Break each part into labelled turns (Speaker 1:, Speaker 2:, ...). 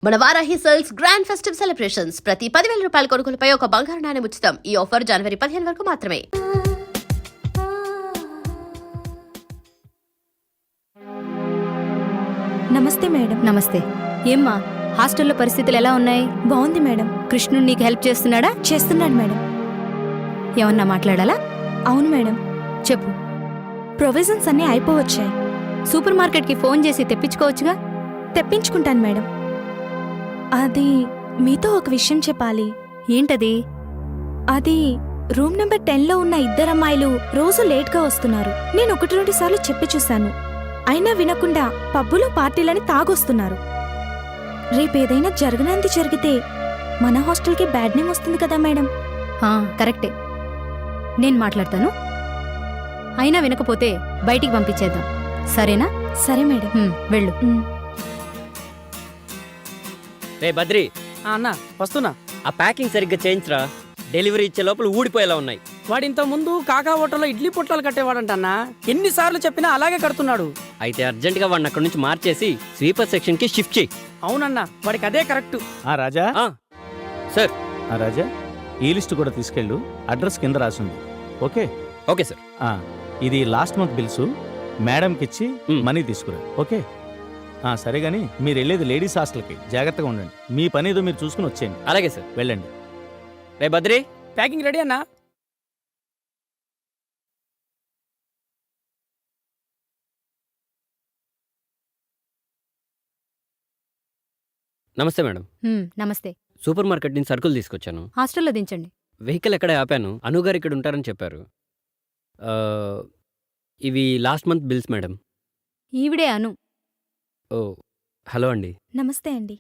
Speaker 1: మన Varahi sales grand festive celebrations ప్రతి 10,000 రూపాయల కొనుగోలుపై ఒక బంగారు నాణెం ఉచితం. ఈ ఆఫర్ జనవరి 15 వరకు మాత్రమే.
Speaker 2: నమస్తే మేడం.
Speaker 3: నమస్తే. ఏమ్మా హాస్టల్లో పరిస్థితులు ఎలా ఉన్నాయి?
Speaker 2: బాగుంది మేడం.
Speaker 3: కృష్ణుడు నీకు హెల్ప్ చేస్తున్నాడా?
Speaker 2: చేస్తున్నాడు మేడం.
Speaker 3: ఏమన్నా మాట్లాడాలా?
Speaker 2: అవును మేడం.
Speaker 3: చెప్పు.
Speaker 2: ప్రొవిజన్స్ అన్నీ అయిపోవచ్చాయి.
Speaker 3: సూపర్ మార్కెట్కి ఫోన్ చేసి తెప్పించుకోవచ్చుగా?
Speaker 2: తెప్పించుకుంటాను మేడం. అది మీతో ఒక విషయం చెప్పాలి.
Speaker 3: ఏంటది?
Speaker 2: అది రూమ్ నెంబర్ 10లో ఉన్న ఇద్దరు అమ్మాయిలు రోజు లేట్గా వస్తున్నారు. నేను 1-2 సార్లు చెప్పి చూశాను. అయినా వినకుండా పబ్బులో పార్టీలని తాగొస్తున్నారు. రేపేదైనా జరగనంది జరిగితే మన హాస్టల్కి బ్యాడ్ నేమ్ వస్తుంది కదా మేడం.
Speaker 3: కరెక్టే. నేను మాట్లాడతాను. అయినా వినకపోతే బయటికి పంపించేద్దాం. సరేనా?
Speaker 2: సరే మేడం.
Speaker 3: వెళ్ళు.
Speaker 4: రే బద్రి,
Speaker 5: అన్న వస్తున్నా.
Speaker 4: ఆ ప్యాకింగ్ సరిగ్గా చేయించరా. డెలివరీ ఇచ్చే లోపల ఊడిపోయేలా ఉన్నాయి.
Speaker 5: వాడు ఇంత ముందు కాకా హోటల్లో ఇడ్లీ పొట్లాలు కట్టేవాడంట అన్న. ఎన్నిసార్లు చెప్పినా అలాగే కడుతున్నాడు.
Speaker 4: అయితే అర్జెంటుగా వాడిని అక్కడి నుంచి మార్చేసి స్వీపర్ సెక్షన్ కి షిఫ్ట్ చేయి.
Speaker 5: అవునన్నా, వాడికి అదే కరెక్ట్.
Speaker 6: రాజా.
Speaker 4: సార్.
Speaker 6: రాజా, ఈ లిస్ట్ కూడా తీసుకెళ్ళు. అడ్రస్ కింద రాసింది. ఓకే?
Speaker 4: Okay sir.
Speaker 6: ఇది లాస్ట్ మంత్ బిల్స్ మేడంకి ఇచ్చి మనీ తీసుకురా. ఓకే? సరే గానీ మీరు వెళ్ళేది లేడీస్ హాస్టల్కి. జాగ్రత్తగా ఉండండి. మీ పని ఏదో మీరు చూసుకుని వచ్చేయండి.
Speaker 4: అలాగే సార్.
Speaker 6: వెళ్ళండి.
Speaker 4: రే బద్రి,
Speaker 5: ప్యాకింగ్ రెడీ అన్నా?
Speaker 4: నమస్తే మేడం.
Speaker 3: నమస్తే.
Speaker 4: సూపర్ మార్కెట్ నుంచి సరుకులు తీసుకొచ్చాను.
Speaker 3: హాస్టల్లో దించండి.
Speaker 4: వెహికల్ ఎక్కడే ఆపాను. అనుగారు ఇక్కడ ఉంటారని చెప్పారు. ఇవి లాస్ట్ మంత్ బిల్స్ మేడం.
Speaker 3: ఈవిడే అను.
Speaker 4: ఓ హలో అండి.
Speaker 2: నమస్తే అండి.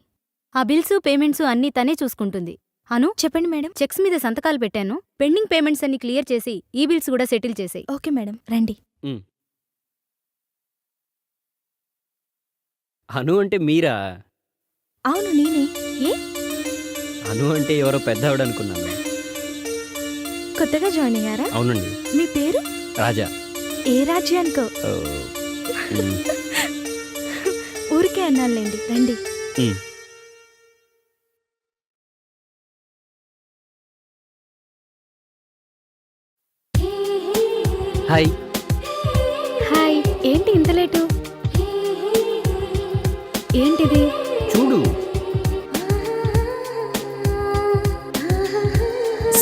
Speaker 3: ఆ బిల్సు పేమెంట్సు అన్నీ తనే చూసుకుంటుంది. అను,
Speaker 2: చెప్పండి మేడం.
Speaker 3: చెక్స్ మీద సంతకాలు పెట్టాను. పెండింగ్ పేమెంట్స్ అన్ని క్లియర్ చేసి ఈ బిల్స్ కూడా సెటిల్ చేసేయి.
Speaker 2: ఓకే మేడం, రండి.
Speaker 4: అను అంటే మీరా?
Speaker 2: అవును, నేనే. ఏ?
Speaker 4: అను అంటే ఎవరో పెద్ద ఆవిడ అనుకున్నాను.
Speaker 2: కొత్తగా జాయిన్ అయ్యారా?
Speaker 4: అవునండి.
Speaker 2: మీ పేరు?
Speaker 4: రాజా.
Speaker 2: ఏ రాజ్యానికో? ఊరికే అన్నానులేండి, రండి.
Speaker 4: హాయ్.
Speaker 3: హాయ్. ఏంటి ఇంత లేటు? ఏంటిది?
Speaker 4: చూడు.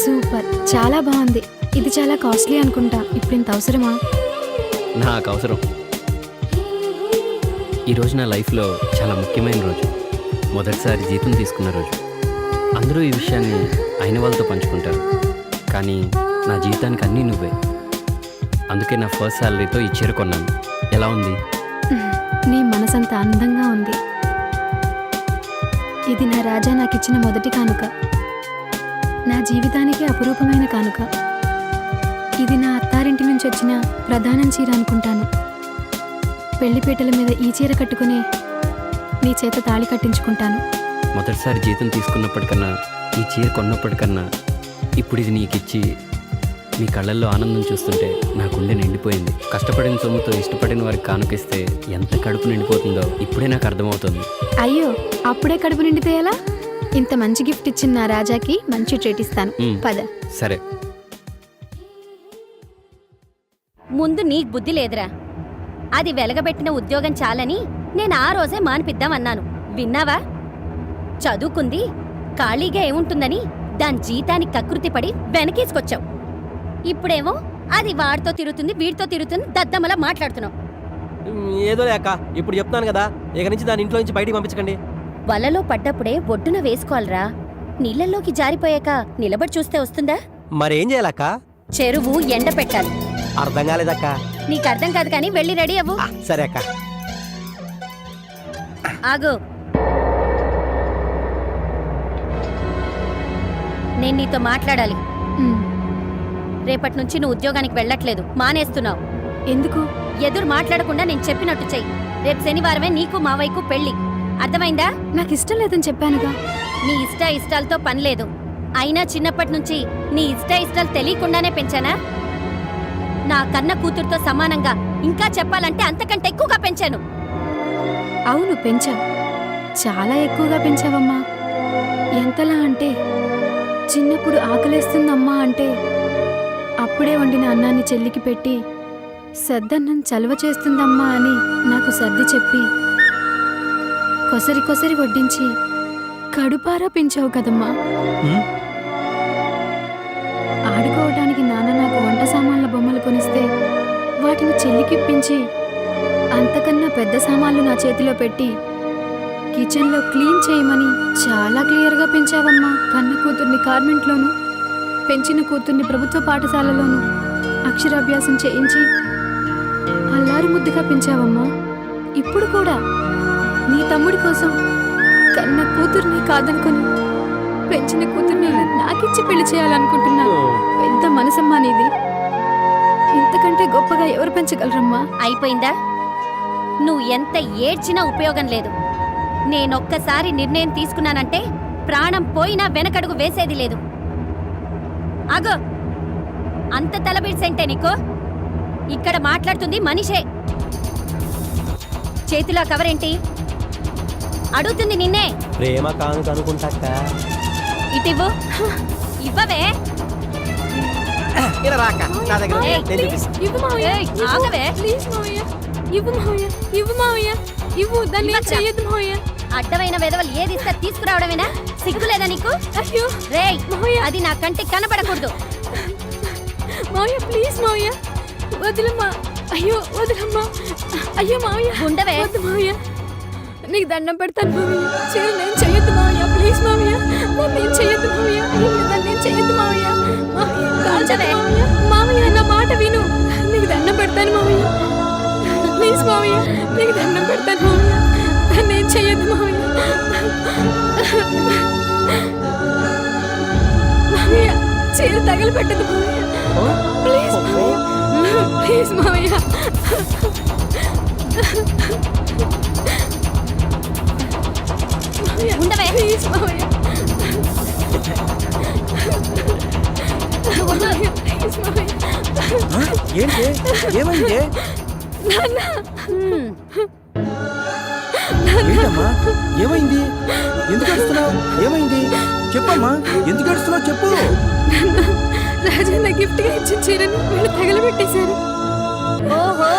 Speaker 3: సూపర్, చాలా బాగుంది. ఇది చాలా కాస్ట్లీ అనుకుంటా. ఇప్పుడు ఇంత అవసరమా?
Speaker 4: నాకు అవసరం. ఈరోజు నా లైఫ్లో చాలా ముఖ్యమైన రోజు. మొదటిసారి జీతం తీసుకున్న రోజు. అందరూ ఈ విషయాన్ని అయిన వాళ్ళతో పంచుకుంటారు, కానీ నా జీవితానికి అన్నీ నువ్వే. అందుకే నా ఫస్ట్ శాలరీతో ఈ చీర కొన్నాను. ఎలా ఉంది?
Speaker 3: నీ మనసంత అందంగా ఉంది. ఇది నా రాజా నాకిచ్చిన మొదటి కానుక. నా జీవితానికి అపురూపమైన కానుక. ఇది నా అత్తారింటి నుంచి వచ్చిన ప్రధానం చీర అనుకుంటాను. పెళ్లిపీటల మీద ఈ చీర కట్టుకుని నీ చేత తాళి కట్టించుకుంటాను.
Speaker 4: మొదటిసారి జీతం తీసుకున్నప్పటికన్నా, ఈ చీర కొన్నప్పటికన్నా, ఇప్పుడు ఇది నీకిచ్చి మీ కళ్ళల్లో ఆనందం చూస్తుంటే నా గుండె నిండిపోయింది. కష్టపడిన సొమ్ముతో ఇష్టపడిన వారికి కానుకిస్తే ఎంత కడుపు నిండిపోతుందో ఇప్పుడే నాకు అర్థమవుతుంది.
Speaker 3: అయ్యో, అప్పుడే కడుపు నిండితే ఎలా? ఇంత మంచి గిఫ్ట్ ఇచ్చిన నా రాజాకి మంచి ట్రీట్ ఇస్తాను. పద.
Speaker 4: సరే.
Speaker 7: ముందు నీకు బుద్ధి లేదురా. అది వెలగబెట్టిన ఉద్యోగం చాలని నేను ఆ రోజే మానిపిద్దామన్నాను. విన్నావా? చదువుకుంది ఖాళీగా ఏముంటుందని దాని జీతానికి కకృతిపడి వెనకేసుకొచ్చావు. ఇప్పుడేమో అది వాడితో తిరుగుతుంది, వీడితో తిరుగుతుంది, దద్దమ్మలా మాట్లాడుతున్నావు.
Speaker 8: ఏదో లేక ఇప్పుడు చెప్తాను కదా, ఇక నుంచి దాని ఇంట్లో నుంచి బయటికి పంపించకండి.
Speaker 7: వలలో పడ్డప్పుడే ఒడ్డున వేసుకోవాలరా. నీళ్ళల్లోకి జారిపోయాక నిలబడి చూస్తే వస్తుందా?
Speaker 8: మరేం చేయాలక్క?
Speaker 7: చెరువు ఎండ పెట్టాలి.
Speaker 8: అర్థం కాలేదక్క.
Speaker 7: నీకు అర్థం కాదు కానీ వెళ్ళి రెడీ అవ్వు.
Speaker 8: సరే అక్క.
Speaker 7: ఆగు. నేను నీతో మాట్లాడాలి. రేపటి నుంచి నువ్వు ఉద్యోగానికి వెళ్ళట్లేదు, మానేస్తున్నావు.
Speaker 3: ఎందుకు?
Speaker 7: ఎదురు మాట్లాడకుండా నేను చెప్పినట్టు చెయ్యి. రేపు శనివారమే నీకు మావయ్యకు పెళ్లి. అర్థమైందా?
Speaker 3: నాకు ఇష్టం లేదని చెప్పానుగా.
Speaker 7: నీ ఇష్టాలతో పని లేదు. అయినా చిన్నప్పటి నుంచి నీ ఇష్టాలు తెలియకుండానే పెంచానా? నా కన్న కూతురుతో సమానంగా, ఇంకా చెప్పాలంటే అంతకంటే ఎక్కువగా పెంచాను.
Speaker 3: అవును, పెంచా. చాలా ఎక్కువగా పెంచావమ్మా. ఎంతలా అంటే చిన్నప్పుడు ఆకలేస్తుందమ్మా అంటే అప్పుడే వండిన అన్నాన్ని చెల్లికి పెట్టి సద్దన్నం చలువ చేస్తుందమ్మా అని నాకు సర్ది చెప్పి కొసరి కొసరి వడ్డించి కడుపారా పెంచావు కదమ్మా.
Speaker 6: హ్మ్?
Speaker 3: ఆడుకోవటానికి నాన్న నాకు వంట సామాన్ల బొమ్మలు కొనిస్తే వాటిని చెల్లికిప్పించి అంతకన్నా పెద్ద సామాన్లు నా చేతిలో పెట్టి కిచెన్లో క్లీన్ చేయమని చాలా క్లియర్గా పెంచావమ్మా. కన్న కూతుర్ని కార్మెంట్లోను, పెంచిన కూతుర్ని ప్రభుత్వ పాఠశాలలోను అక్షరాభ్యాసం చేయించి అల్లారు ముద్దుగా పెంచావమ్మా. ఇప్పుడు కూడా నీ తమ్ముడి కోసం కన్న కూతుర్ని కాదనుకొని పెంచిన కూతుర్ని నాకిచ్చి పెళ్లి చేయాలనుకుంటున్నా. పెద్ద మనసమ్మా నీది. ఇంతకంటే గొప్పగా ఎవరు పెంచగలరమ్మా?
Speaker 7: అయిపోయిందా? నువ్వు ఎంత ఏడ్చినా ఉపయోగం లేదు. నేనొక్కసారి నిర్ణయం తీసుకున్నానంటే ప్రాణం పోయినా వెనకడుగు వేసేది లేదు. ఆగో, అంత తలబిడ్సంటే నీకు? ఇక్కడ మాట్లాడుతుంది మనిషే. చేతిలో కవరేంటి? అడుగుతుంది నిన్నే.
Speaker 8: ప్రేమ కానుక అనుకుంటాక
Speaker 7: ఇటివ్వు. ఇవ్వవే.
Speaker 8: ఇలా రాక నా దగ్గర
Speaker 7: ఏయ్,
Speaker 8: నేను చూపిస్తా.
Speaker 3: ఇవ్వు మావయ్య,
Speaker 7: ఏయ్, ఆగవే.
Speaker 3: ప్లీజ్ మావయ్య, ఇవ్వు మావయ్య, ఇవ్వు మావయ్య, ఇవ్వు. దాన్ని ఏం
Speaker 7: ఇవ్వచ్చా?
Speaker 3: చెయ్యొద్దు మావయ్య.
Speaker 7: అడ్డమైన వెధవలు ఏది ఇస్తే తీసుకురావడమేనా? సిగ్గులేదా నీకు?
Speaker 3: అయ్యో
Speaker 7: రేయ్,
Speaker 3: మావయ్య,
Speaker 7: అది నా కంటికి కనపడకూడదు.
Speaker 3: మావయ్య ప్లీజ్ మావయ్య, వదిలమ్మా. అయ్యో వదిలమ్మా. అయ్యో మావయ్య,
Speaker 7: ఉండవే.
Speaker 3: వద్దు మావయ్య, నీకు దండం పెడతాను మావయ్య. చీర నేను చెయ్యొద్దు మావయ్య, ప్లీజ్ మావయ్య. దాన్ని ఏం చెయ్యొద్దు మావయ్య. అయ్యో దాన్ని ఏం చెయ్యొద్దు మావయ్య. మావయ్య, కాల్చవే. మావయ్య నా మాట విను. నీకు దండం పెడతాను మావయ్య, ప్లీజ్ మావయ్య. నీకు దండం పెడతాను మావయ్య. దాన్ని ఏం చెయ్యొద్దు మావయ్య. మావయ్య చీర తగలబెట్టదు మావయ్య. ప్లీజ్ మావయ్య, ప్లీజ్ మావయ్య.
Speaker 7: ఉండవే.
Speaker 3: ప్లీజ్ మావయ్య. మావయ్య, ప్లీజ్ మావయ్య.
Speaker 8: ఏంటి ఏమైంది?
Speaker 7: హ్మ్.
Speaker 9: ఏంటమ్మా ఏమైంది? ఎందుకు ఏడుస్తున్నావు? ఏమైంది చెప్పమ్మా, ఎందుకు ఏడుస్తున్నావు చెప్పు.
Speaker 3: రాజన్న గిఫ్ట్ గా ఇచ్చిన చీరని వీళ్ళు తగలబెట్టేశారు.
Speaker 7: ఓహో,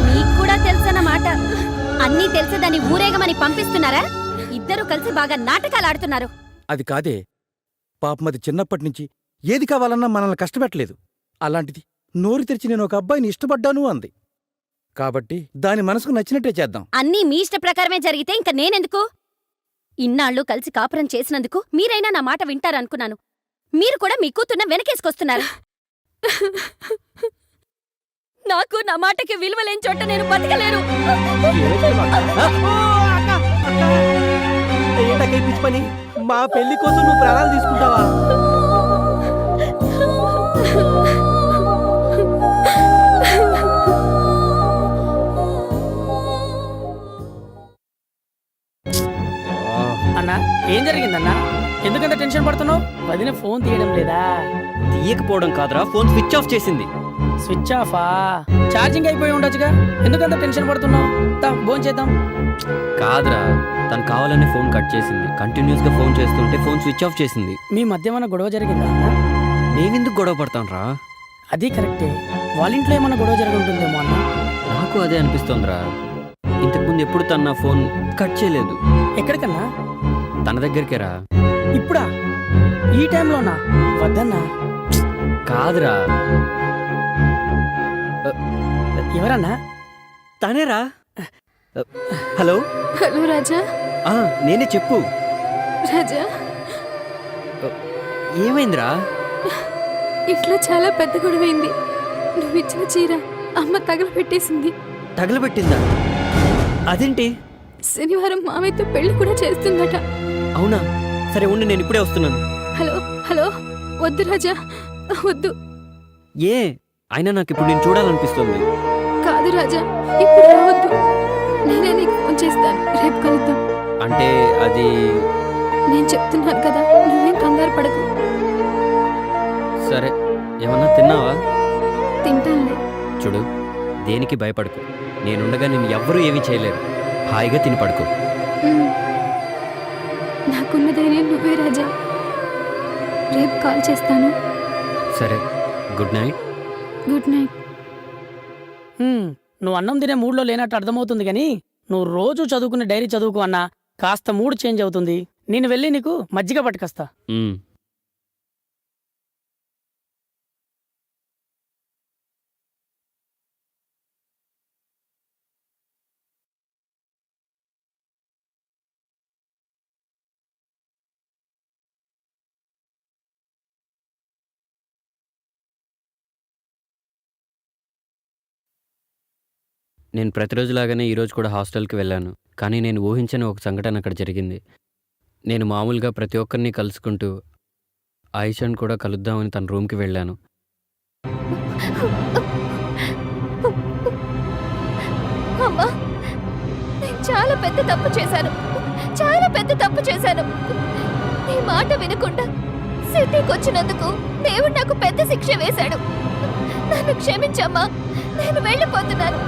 Speaker 7: నీకు కూడా తెలుసన్నమాట. అన్నీ తెలిసి దాన్ని ఊరేగమని పంపిస్తున్నారా? ఇద్దరు కలిసి బాగా నాటకాలు ఆడుతున్నారు.
Speaker 9: అది కాదే పాపం, అది చిన్నప్పటి నుంచి ఏది కావాలన్నా మనల్ని కష్టపెట్టలేదు. అలాంటిది నోరు తెరిచి నేను ఒక అబ్బాయిని ఇష్టపడ్డాను అంది. కాబట్టి దాని మనసుకు నచ్చినట్టే చేద్దాం.
Speaker 7: అన్నీ మీ ఇష్ట ప్రకారమే జరిగితే ఇంక నేనెందుకు? ఇన్నాళ్ళు కలిసి కాపురం చేసినందుకు మీరైనా నా మాట వింటారనుకున్నాను. మీరు కూడా మీ కూతున్న వెనకేసుకొస్తున్నారు. నాకు నా మాటకి విలువలేని చోట నేను బతకలేను.
Speaker 8: ఏంటక్క ఈ పిచ్చి పని? మా పెళ్లి కోసం నువ్వు ప్రాణాలు తీసుకుంటావా?
Speaker 5: అన్నా ఏం జరిగిందన్నా? ఎందుకంత టెన్షన్ పడుతున్నావు? వదిన ఫోన్ తీయడం లేదా?
Speaker 4: తీయకపోవడం కాదురా, ఫోన్ స్విచ్ ఆఫ్ చేసింది.
Speaker 5: స్విచ్ ఆఫా? ఛార్జింగ్ అయిపోయి ఉండొచ్చుగా, ఎందుకంత టెన్షన్ పడుతున్నావు? ఫోన్ చేద్దాం.
Speaker 4: కాదురా, తను కావాలని ఫోన్ కట్ చేసింది. కంటిన్యూస్ గా ఫోన్ చేస్తుంటే ఫోన్ స్విచ్ ఆఫ్ చేసింది.
Speaker 5: మీ మధ్య ఏమన్నా గొడవ జరిగిందా అన్నా?
Speaker 4: నేనెందుకు గొడవ పడతాను రా?
Speaker 5: అది కరెక్టే, వాళ్ళ ఇంట్లో ఏమన్నా గొడవ జరిగి ఉంటుందేమో అన్న.
Speaker 4: నాకు అదే అనిపిస్తోందిరా. ఇంతకుముందు ఎప్పుడు తన నా ఫోన్ కట్ చేయలేదు.
Speaker 5: ఎక్కడికన్నా?
Speaker 4: తన దగ్గరికే రా.
Speaker 5: ఇప్పుడా? ఈ టైంలోనా? వద్దన్నా.
Speaker 4: కాదురా,
Speaker 5: ఎవరన్నా?
Speaker 8: తనేరా. హలో.
Speaker 3: హలో రాజా.
Speaker 4: నేనే, చెప్పు.
Speaker 3: రాజా,
Speaker 4: ఏమైందిరా?
Speaker 3: ఇంట్లో చాలా పెద్ద గొడవైంది. నువ్వు ఇచ్చిన చీర అమ్మ తగలబెట్టేసింది.
Speaker 4: తగలబెట్టిందా? అదేంటి?
Speaker 3: శనివారం మామయ్యతో పెళ్లి కూడా చేస్తుందట.
Speaker 4: అవునా? సరే ఉండి, నేను ఇప్పుడే వస్తున్నాను.
Speaker 3: హలో హలో, వద్దు రాజా, వద్దు.
Speaker 4: ఏ అయినా నాకు ఇప్పుడు నేను చూడాలనిపిస్తుంది.
Speaker 3: కాదు రాజా, ఇప్పుడు రావద్దు. నేనే నీకు ఫోన్ చేస్తాను, రేపు కలుద్దాం.
Speaker 4: అంటే అది
Speaker 3: నేను చెప్తున్నాను కదా, నువ్వేం కంగారు పడకు.
Speaker 4: సరే, ఏమన్నా తిన్నావా?
Speaker 3: తింటానులే.
Speaker 4: చూడు, దేనికి భయపడకు. నేనుండగా నిన్ను ఎవ్వరూ ఏమీ చేయలేరు. హాయిగా తిని పడుకో.
Speaker 3: ఉమ్. నాకున్న ధైర్యం నువ్వే రాజా. రేపు కాల్ చేస్తాను.
Speaker 4: సరే, గుడ్ నైట్.
Speaker 3: Good night.
Speaker 5: నువ్వు అన్నం తినే మూడ్లో లేనట్టు అర్థమవుతుంది కానీ నువ్వు రోజు చదువుకునే డైరీ చదువుకు అన్నా కాస్త మూడ్ చేంజ్ అవుతుంది. నేను వెళ్ళి నీకు మజ్జిగ పట్టుకొస్తా.
Speaker 4: మ్మ్. నేను ప్రతిరోజులాగానే ఈరోజు కూడా హాస్టల్కి వెళ్ళాను. కానీ నేను ఊహించని ఒక సంఘటన అక్కడ జరిగింది. నేను మామూలుగా ప్రతి ఒక్కరిని కలుసుకుంటూ ఆయిషాని కూడా కలుద్దామని తన రూమ్కి వెళ్ళాను.
Speaker 7: అమ్మా, నేను చాలా పెద్ద తప్పు చేశాను. చాలా పెద్ద తప్పు చేశాను. నీ మాట వినకుండా సిటీకి వచ్చినందుకు దేవుడు నాకు పెద్ద శిక్ష వేశాడు. నన్ను క్షమించమ్మా, నేను వెళ్ళిపోతున్నాను.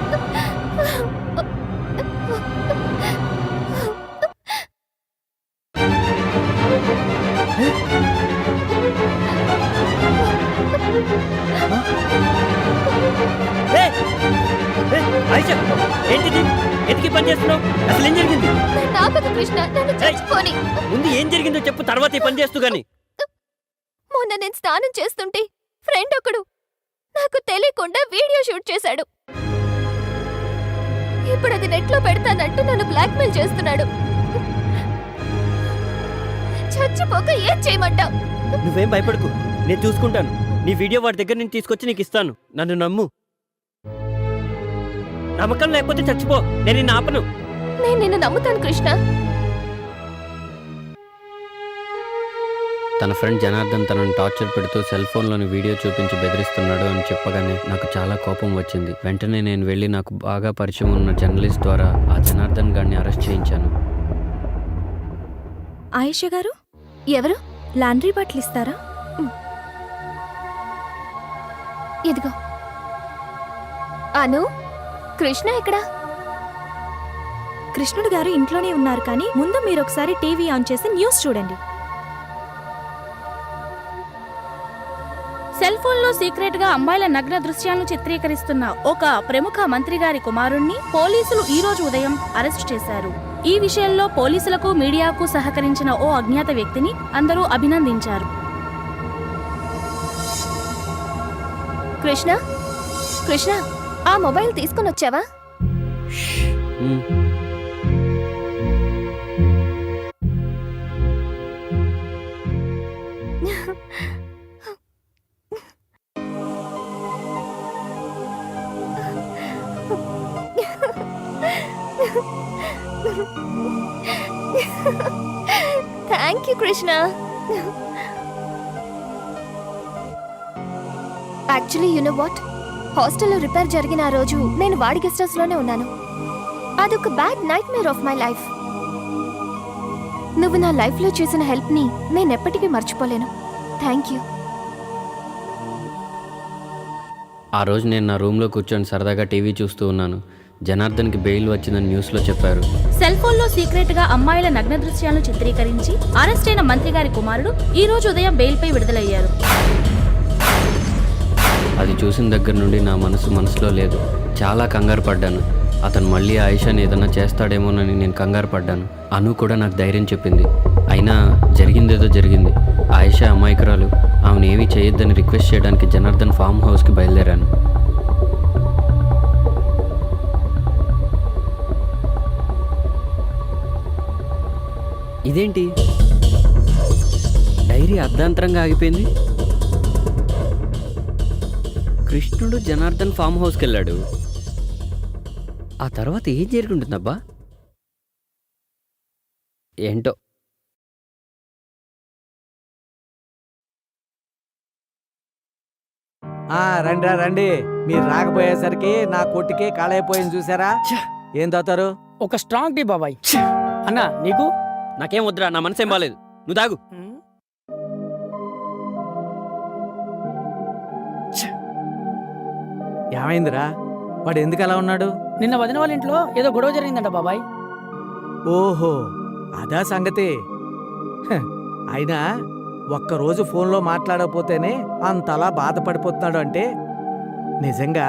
Speaker 8: ఏంటిది? ఎందుకు పని చేస్తున్నావు? అసలు ఏం జరిగింది?
Speaker 7: నన్ను ఆపకు కృష్ణ, నన్ను చచ్చిపోని.
Speaker 8: ముందు ఏం జరిగిందో చెప్పు, తర్వాత ఈ పని చేస్తూ గాని.
Speaker 7: మొన్న నేను స్నానం చేస్తుంటే ఫ్రెండ్ ఒకడు నాకు తెలియకుండా వీడియో షూట్ చేశాడు. ఇప్పుడు అది నెట్లో పెడతానంటూ నన్ను బ్లాక్మెయిల్ చేస్తున్నాడు. చచ్చిపోక ఏం చేయమంటావు?
Speaker 8: నువ్వేం భయపడకు, నేను చూసుకుంటాను. నీ వీడియో వాడి దగ్గర నుంచి తీసుకొచ్చి నీకు ఇస్తాను. నన్ను నమ్ము. నమ్మకం లేకపోతే చచ్చిపో, నేను నిన్ను ఆపను.
Speaker 7: నేను నిన్ను నమ్ముతాను కృష్ణ.
Speaker 4: తన ఫ్రెండ్ జనార్దన్ తనను టార్చర్ పెడుతూ సెల్ ఫోన్లోని వీడియో చూపించి బెదిరిస్తున్నాడు అని చెప్పగానే నాకు చాలా కోపం వచ్చింది. వెంటనే నేను వెళ్ళి నాకు బాగా పరిచయం ఉన్న జర్నలిస్ట్ ద్వారా ఆ జనార్దన్ గారిని అరెస్ట్ చేయించాను.
Speaker 2: ఆయేషా గారు,
Speaker 7: ఎవరు?
Speaker 2: లాండ్రీ బట్టలు ఇస్తారా?
Speaker 7: ఇదిగో. అను, కృష్ణ ఎక్కడా?
Speaker 2: కృష్ణుడు గారు ఇంట్లోనే ఉన్నారు, కానీ ముందు మీరు ఒకసారి టీవీ ఆన్ చేసి న్యూస్ చూడండి.
Speaker 10: సెల్ ఫోన్లో సీక్రెట్ గా అమ్మాయిల నగ్న దృశ్యాలను చిత్రీకరిస్తున్న ఒక ప్రముఖ మంత్రి గారి కుమారుణ్ణి పోలీసులు ఈ రోజు ఉదయం అరెస్ట్ చేశారు. ఈ విషయంలో పోలీసులకు మీడియాకు సహకరించిన ఓ అజ్ఞాత వ్యక్తిని అందరూ అభినందించారు.
Speaker 7: కృష్ణ, కృష్ణ, ఆ మొబైల్ తీసుకుని వచ్చావా?
Speaker 4: మ్మ్.
Speaker 7: Thank you Krishna. Actually you know what, హాస్టల్లో రిపేర్ జరిగిన ఆ రోజు నేను వాడి గెస్ట్ హౌస్ లోనే ఉన్నాను. అదొక bad nightmare of my life. నువ్వు నా లైఫ్ లో చేసిన హెల్ప్ ని నేను ఎప్పటికీ మర్చిపోలేను. Thank you.
Speaker 4: ఆ రోజు నేను నా రూమ్లో కూర్చొని సరదాగా టీవీ చూస్తూ ఉన్నాను. జనార్దన్కి బెయిల్ వచ్చిందని న్యూస్లో చెప్పారు.
Speaker 10: సెల్ ఫోన్లో సీక్రెట్ గా అమ్మాయిల నగ్న దృశ్యాలను చిత్రీకరించి అరెస్ట్ అయిన మంత్రి గారి కుమారుడు ఈ రోజు ఉదయం బెయిల్పై విడుదలయ్యారు.
Speaker 4: అది చూసిన దగ్గర నుండి నా మనసులో లేదు. చాలా కంగారు పడ్డాను. అతను మళ్ళీ ఆయిషాని ఏదన్నా చేస్తాడేమోనని నేను కంగారు పడ్డాను. అను కూడా నాకు ధైర్యం చెప్పింది. అయినా జరిగిందేదో జరిగింది. ఆయిషా అమాయకురాలు. ఆమెను ఏమీ చేయొద్దని రిక్వెస్ట్ చేయడానికి జనార్దన్ ఫామ్ హౌస్కి బయలుదేరాను. ఇదేంటి, డైరీ అర్ధాంతరంగా ఆగిపోయింది. కృష్ణుడు జనార్దన్ ఫామ్ హౌస్కి వెళ్ళాడు. ఆ తర్వాత ఏం జరుగుంటుందబ్బా? ఏంటో.
Speaker 11: రండి రండి, మీరు రాకపోయేసరికి నా కొట్టుకే కాళైపోయింది చూసారా? ఏం తాతారు?
Speaker 5: ఒక స్ట్రాంగ్ టీ బాబాయ్. అన్నా నీకు?
Speaker 8: నాకేం వద్దురా, నా మనసేం బాలేదు. నువ్వు తాగు.
Speaker 11: ఏమైందిరా? వాడు ఎందుకు అలా ఉన్నాడు?
Speaker 5: నిన్న వదిన వాళ్ళ ఇంట్లో ఏదో గొడవ జరిగిందంట బాబాయ్.
Speaker 11: ఓహో, అదా సంగతి. అయినా ఒక్కరోజు ఫోన్లో మాట్లాడకపోతేనే అంతలా బాధపడిపోతున్నాడు అంటే నిజంగా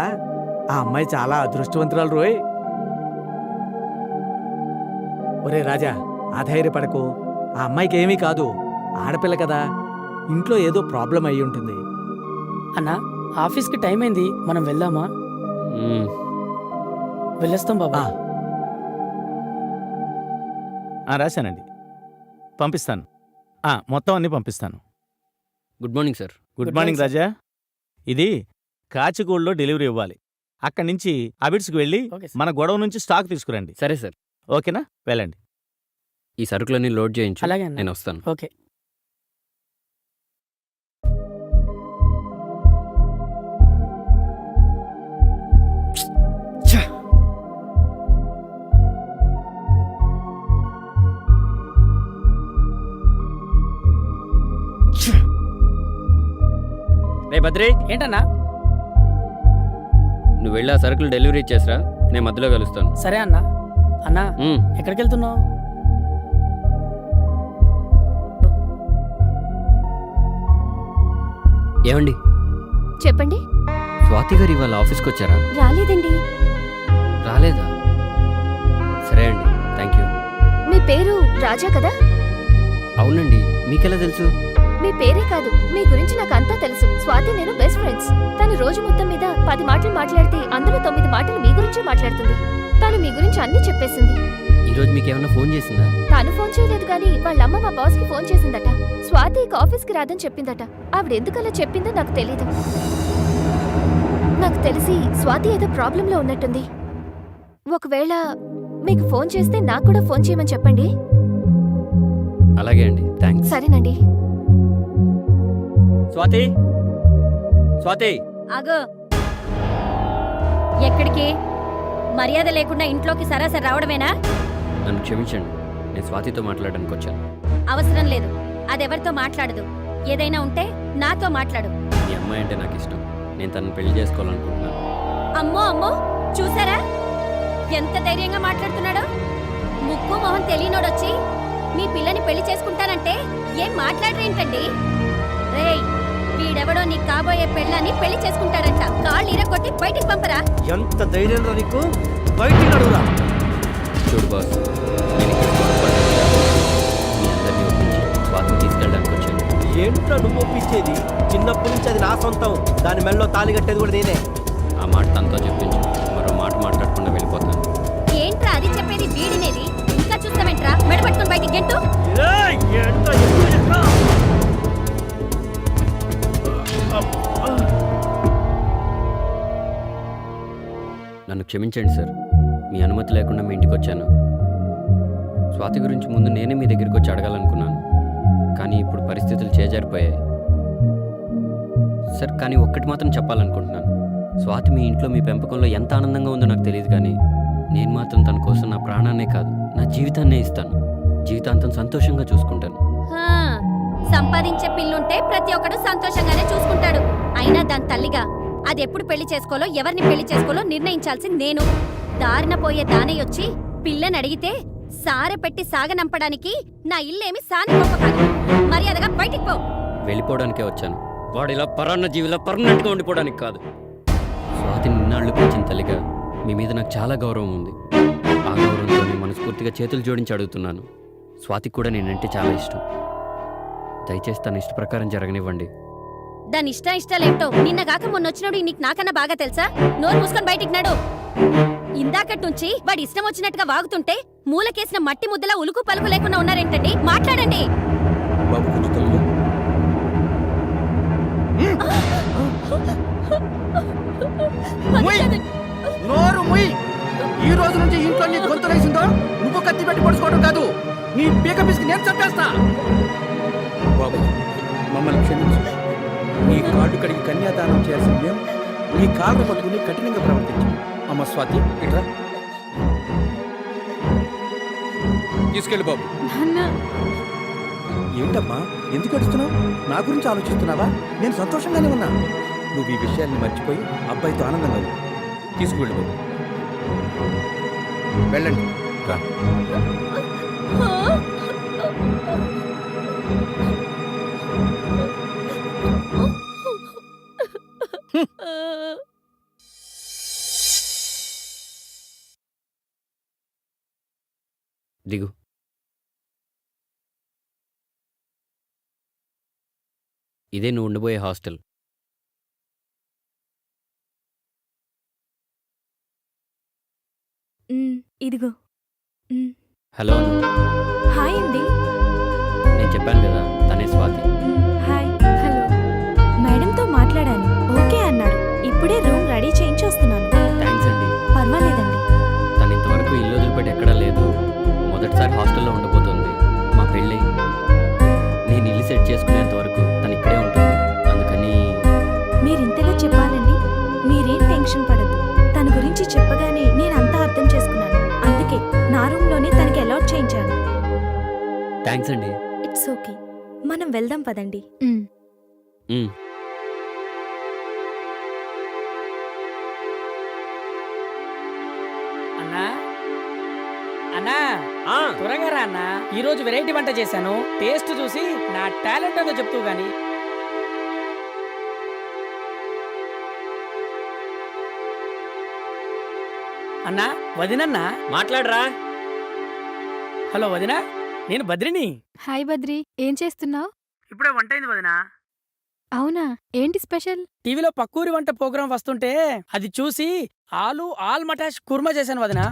Speaker 11: ఆ అమ్మాయి చాలా అదృష్టవంతురాలు రోయ్. ఒరే రాజా, అధైర్యపడకు. ఆ అమ్మాయికి ఏమీ కాదు, ఆడపిల్ల కదా, ఇంట్లో ఏదో ప్రాబ్లం అయి ఉంటుంది.
Speaker 5: అన్నా ఆఫీస్కి టైం అయింది, మనం వెళ్దామా? వెళ్ళొస్తాం బాబా.
Speaker 6: రాశానండి, పంపిస్తాను. మొత్తం అన్నీ పంపిస్తాను.
Speaker 4: Good morning sir.
Speaker 6: Good morning Raja. ఇది కాచిగూడలో డెలివరీ ఇవ్వాలి. అక్కడి నుంచి అబిడ్స్కి వెళ్ళి
Speaker 5: ఓకే సార్.
Speaker 6: మన గొడవ నుంచి స్టాక్ తీసుకురండి.
Speaker 4: సరే సార్.
Speaker 6: ఓకేనా? వెళ్ళండి.
Speaker 4: ఈ సరుకులన్నీ లోడ్ చేయించు,
Speaker 5: అలాగే అన్న.
Speaker 4: నేను వస్తాను.
Speaker 5: ఓకే.
Speaker 4: రే బద్రి,
Speaker 5: ఏంటన్నా?
Speaker 4: నువ్వు వెళ్ళి ఆ సరుకులు డెలివరీ ఇచ్చేసరా, నేను మధ్యలో కలుస్తాను.
Speaker 5: సరే అన్నా. అన్నా
Speaker 4: మ్మ్.
Speaker 5: ఎక్కడికి వెళ్తున్నావు?
Speaker 4: ఏమండి,
Speaker 7: చెప్పండి.
Speaker 4: స్వాతి గారు ఇవాళ ఆఫీస్కి వచ్చారా?
Speaker 7: రాలేదండి.
Speaker 4: రాలేదా? సరే అండి, థ్యాంక్ యూ.
Speaker 7: మీ పేరు రాజా కదా?
Speaker 4: అవునండి, మీకెలా తెలుసు?
Speaker 7: మీ పేరే కాదు, మీ గురించి నాకు అంతా తెలుసు. స్వాతి నేను బెస్ట్ ఫ్రెండ్స్. తను రోజు మొత్తం మీద 10 మాటలు మాట్లాడితే అందులో 9 మాటలు మీ గురించి మాట్లాడుతుంది. తను మీ గురించి అన్ని చెప్పేసింది.
Speaker 4: ఈరోజు మీకేమన్నా ఫోన్ చేసిందా?
Speaker 7: తాను ఫోన్ చేయలేదు కానీ వాళ్ళమ్మ మా బాస్ కి ఫోన్ చేసిందట. స్వాతి ఇక ఆఫీస్కి రాదని చెప్పిందట. ఆవిడ ఎందుకలా చెప్పిందో నాకు తెలీదు. నాకు తెలిసి స్వాతి ఏదో ప్రాబ్లంలో ఉన్నట్టుంది. ఒకవేళ మీకు ఫోన్ చేస్తే నాకు కూడా ఫోన్ చేయమని చెప్పండి.
Speaker 4: అలాగే అండి, థ్యాంక్స్.
Speaker 7: సరేనండి.
Speaker 4: స్వాతి, స్వాతి.
Speaker 7: ఆగో, ఎక్కడికి? మర్యాద లేకుండా ఇంట్లోకి సరాసరి రావడమేనా?
Speaker 4: నన్ను క్షమించండి, నేను స్వాతితో మాట్లాడడానికి వచ్చాను.
Speaker 7: అవసరం లేదు, అదెవరితో మాట్లాడదు. ఏదైనా ఉంటే నాతో మాట్లాడు.
Speaker 4: మీ అమ్మాయి అంటే నాకు ఇష్టం, నేను తనను పెళ్లి చేసుకోవాలనుకుంటున్నాను.
Speaker 7: అమ్మో అమ్మో, చూసారా ఎంత ధైర్యంగా మాట్లాడుతున్నాడో? ముక్కు మొహం తెలియనోడొచ్చి మీ పిల్లని పెళ్లి చేసుకుంటానంటే ఏం మాట్లాడరేంటండి? రేయ్, వీడెవడో నీ కాబోయే పెళ్ళాన్ని పెళ్లి చేసుకుంటాడంట. కాళ్ళు ఇరగొట్టి బయటికి పంపరా.
Speaker 8: ఎంత ధైర్యం రా నీకు? బయటికి అడుగురా.
Speaker 4: చూడు బాస్, నేను ఇక్కడ పొరపాటున మీ అందరినీ ఒప్పించి స్వాతిని తీసుకెళ్ళడానికి వచ్చాను.
Speaker 8: ఏంట్రా నువ్వు ఒప్పించేది? చిన్నప్పటి నుంచి అది నా సొంతం. దాని మెళ్ళలో తాళి కట్టేది కూడా నేనే.
Speaker 4: ఆ మాట తనతో చెప్పించు, మరో మాట మాట్లాడకుండా వెళ్ళిపోతాను.
Speaker 7: ఏంట్రా అది చెప్పేది? వీడినేది ఇంకా చూస్తావేంట్రా? మెడపట్టుకుని బయటికి గెంటు.
Speaker 4: నన్ను క్షమించండి సార్, మీ అనుమతి లేకుండా మీ ఇంటికి వచ్చాను. స్వాతి గురించి ముందు నేనే మీ దగ్గరికి వచ్చి అడగాలనుకున్నాను, కానీ ఇప్పుడు పరిస్థితులు చేజారిపోయాయి సార్. కానీ ఒక్కటి మాత్రం చెప్పాలనుకుంటున్నాను. స్వాతి మీ ఇంట్లో మీ పెంపకంలో ఎంత ఆనందంగా ఉందో నాకు తెలియదు, కానీ నేను మాత్రం తన కోసం నా ప్రాణాన్నే కాదు, నా జీవితాన్నే ఇస్తాను. జీవితాంతం సంతోషంగా చూసుకుంటాను.
Speaker 7: హా, సంపాదించే పిల్లుంటే ప్రతి ఒక్కడు సంతోషంగానే చూసుకుంటాడు. అయినా దాని తల్లిగా అది ఎప్పుడు పెళ్లి చేసుకోలో, ఎవరిని పెళ్లి చేసుకోలో నిర్ణయించాల్సింది నేను. దారిన పోయే దానయ్యొచ్చి పిల్లని అడిగితే సారె పెట్టి సాగనంపడానికి నా ఇల్లేమి సాని గొప్ప కాదు. మర్యాదగా బయటికి పో.
Speaker 4: వెళ్ళిపోవడానికే వచ్చాను, వాడిలా పరాన్న జీవిలా పర్మనెంట్గా ఉండిపోవడానికి కాదు. స్వాతిని నిన్నాళ్ళు పెంచిన తల్లిగా మీ మీద నాకు చాలా గౌరవం ఉంది. ఆ గౌరవంతో నేను మనస్ఫూర్తిగా చేతులు జోడించి అడుగుతున్నాను. స్వాతికి కూడా నేనంటే చాలా ఇష్టం. దయచేసి తన ఇష్ట ప్రకారం జరగనివ్వండి.
Speaker 7: దాని ఇష్టాలేంటో నిన్నగాక మొన్నొచ్చినాడు నీకు నాకన్నా బాగా తెలుసా? నోరు మూసుకొని బయటికి నాడు. ఇందాకటి నుంచి వాడి ఇష్టం వచ్చినట్టుగా వాగుతుంటే మూలకేసిన మట్టి ముద్దలా ఉలుకు పలుకు లేకుండా ఉన్నారేంటండి? మాట్లాడండి.
Speaker 9: బాబు కొంచెం తగ్గు. నోరు ముయ్. ఈ రోజు నుంచి ఇంట్లో నీ గొంతు వేసిందో నువ్వు కత్తి పెట్టి పడుచుకోవడం కాదు, నీ పీక పిసికి నేను చంపేస్తా. బాబు మమ్మల్ని క్షమించు. నీ కాళ్ళు కడిగి కన్యాదానం చేయాల్సిన మేము నీ కాళ్ళు పట్టుకుని కఠినంగా ప్రవర్తించు. అమ్మ స్వాతి, ఇట్రా. తీసుకెళ్ళి బాబు. ఏంటమ్మా ఎందుకు అడుస్తున్నావు? నా గురించి ఆలోచిస్తున్నావా? నేను సంతోషంగానే ఉన్నా. నువ్వు ఈ విషయాన్ని మర్చిపోయి అబ్బాయితో ఆనందంగా ఉంది. తీసుకువెళ్ళు బాబు. వెళ్ళండి. రా.
Speaker 4: దిగు. ఇదే నువ్వు ఉండిపోయే హాస్టల్.
Speaker 2: ఇదిగో.
Speaker 4: హలో అను.
Speaker 2: హాయ్ అండి.
Speaker 4: నేను చెప్పాను కదా, తనే స్వాతి.
Speaker 2: హాయ్.
Speaker 3: హలో.
Speaker 2: మేడంతో మాట్లాడాను, ఓకే అన్నారు. ఇప్పుడే రూమ్ రెడీ చేయించి వస్తున్నాను.
Speaker 4: థ్యాంక్స్ అండి.
Speaker 2: పర్వాలేదండి.
Speaker 4: తను ఇంతవరకు ఇల్లు వదిలిపెట్టి ఎక్కడా లేదు. మొదటిసారి హాస్టల్లో ఉండిపోతుంది. మా పెళ్ళి నేను ఇల్లు సెట్ చేసుకునేంత వరకు తను ఇక్కడే ఉంటుంది. అందుకని
Speaker 2: మీరింతగా చెప్పాలండి. మీరేం టెన్షన్ పడద్దు. తన గురించి చెప్పగానే నేను అంతా అర్థం చేసుకున్నాను. అందుకే నా రూమ్లోనే తనకి అలాట్ చేయించాను.
Speaker 4: థ్యాంక్స్ అండి.
Speaker 2: It's okay. మనం వెళ్దాం పదండి.
Speaker 4: ఉమ్.
Speaker 5: అన్నా అన్నా త్వరగా రా అన్నా. ఈ రోజు వెరైటీ వంట చేశాను. టేస్ట్ చూసి నా టాలెంట్ అంతా చెప్తూ గాని. అన్నా వదినన్నా.
Speaker 4: మాట్లాడరా.
Speaker 5: హలో వదినా, నేను బద్రిని.
Speaker 3: హాయ్ బద్రి, ఏం చేస్తున్నావు?
Speaker 5: ఇప్పుడే వంట అయింది వదినా.
Speaker 3: అవునా, ఏంటి స్పెషల్?
Speaker 5: టీవీలో పక్కూరి వంట ప్రోగ్రాం వస్తుంటే అది చూసి ఆల్ మటాష్ కుర్మా చేశాను వదినా.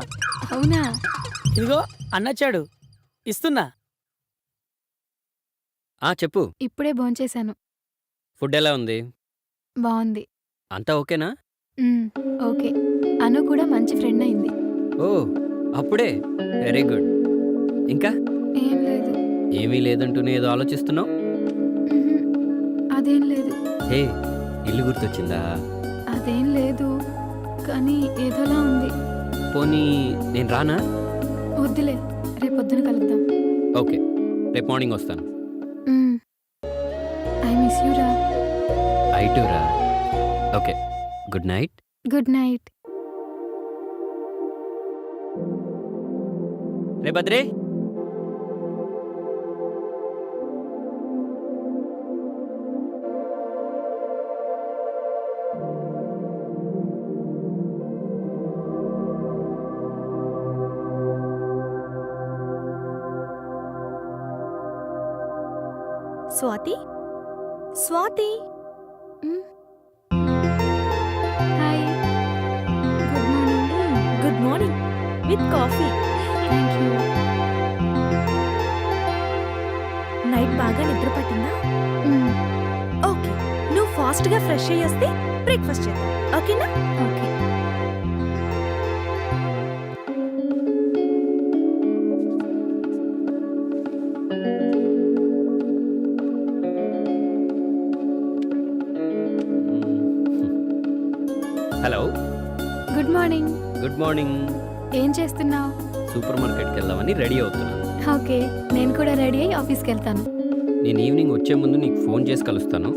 Speaker 3: అవునా?
Speaker 5: ఇదిగో అన్నచ్చాడు, ఇస్తున్నా.
Speaker 4: చెప్పు.
Speaker 3: ఇప్పుడే భోంచేశాను.
Speaker 4: ఫుడ్ ఎలా ఉంది?
Speaker 3: బాగుంది.
Speaker 4: అంతా ఓకేనా?
Speaker 3: ఓకే. అను కూడా మంచి ఫ్రెండ్ అయింది.
Speaker 4: ఓ, అప్పుడే? Very good. ఇంకా
Speaker 3: ఏం లేదు.
Speaker 4: ఏమీ లేదంటూనే ఏదో ఆలోచిస్తున్నావు.
Speaker 3: మ్హూ. అదేం లేదు.
Speaker 4: హే, ఇల్లు గుర్తొచ్చిందా?
Speaker 3: అదేం లేదు, కానీ ఏదోలా ఉంది.
Speaker 4: పోనీ నేను రానా?
Speaker 3: వద్దులే, రేపొద్దున కలుద్దాం.
Speaker 4: ఓకే, రేపు మార్నింగ్ వస్తాను.
Speaker 3: ఐ మిస్ యూ రా.
Speaker 4: ఐ టూ రా. Okay, good night.
Speaker 3: Good night.
Speaker 4: రే బద్రే.
Speaker 2: Swathi, Swathi.
Speaker 3: Hi. Good morning.
Speaker 2: Good morning with coffee.
Speaker 3: Thank you.
Speaker 2: Night బాగా నిద్ర పట్టిందా? ఓకే, నువ్వు ఫాస్ట్గా ఫ్రెష్ అయ్యి వస్తే బ్రేక్ఫాస్ట్ చేద్దాం, ఓకేనా?
Speaker 3: Okay.
Speaker 4: Hello.
Speaker 3: Good morning.
Speaker 4: Good morning.
Speaker 3: ఏం చేస్తున్నావు?
Speaker 4: సూపర్ మార్కెట్కి వెళ్దామని రెడీ అవుతున్నాను.
Speaker 3: ఓకే, నేను కూడా రెడీ అయ్యి ఆఫీస్కి వెళ్తాను.
Speaker 4: నేను ఈవినింగ్ వచ్చే ముందు నీకు ఫోన్ చేసి కలుస్తాను.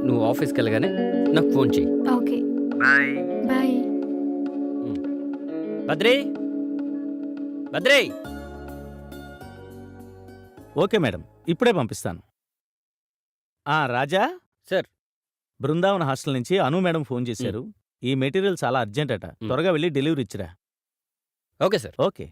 Speaker 4: నువ్వు ఆఫీస్కి వెళ్ళగానే నాకు ఫోన్ చెయ్యి.
Speaker 3: Okay,
Speaker 4: bye.
Speaker 3: బాయ్.
Speaker 4: బద్రే, బద్రే.
Speaker 6: ఓకే మేడం, ఇప్పుడే పంపిస్తాను. రాజా
Speaker 4: సార్.
Speaker 6: బృందావన్ హాస్టల్ నుంచి అను మేడం ఫోన్ చేశారు. ఈ మెటీరియల్ చాలా అర్జెంట్ అట. త్వరగా వెళ్ళి డెలివరీ ఇచ్చిరా.
Speaker 4: Okay sir.
Speaker 6: ఓకే.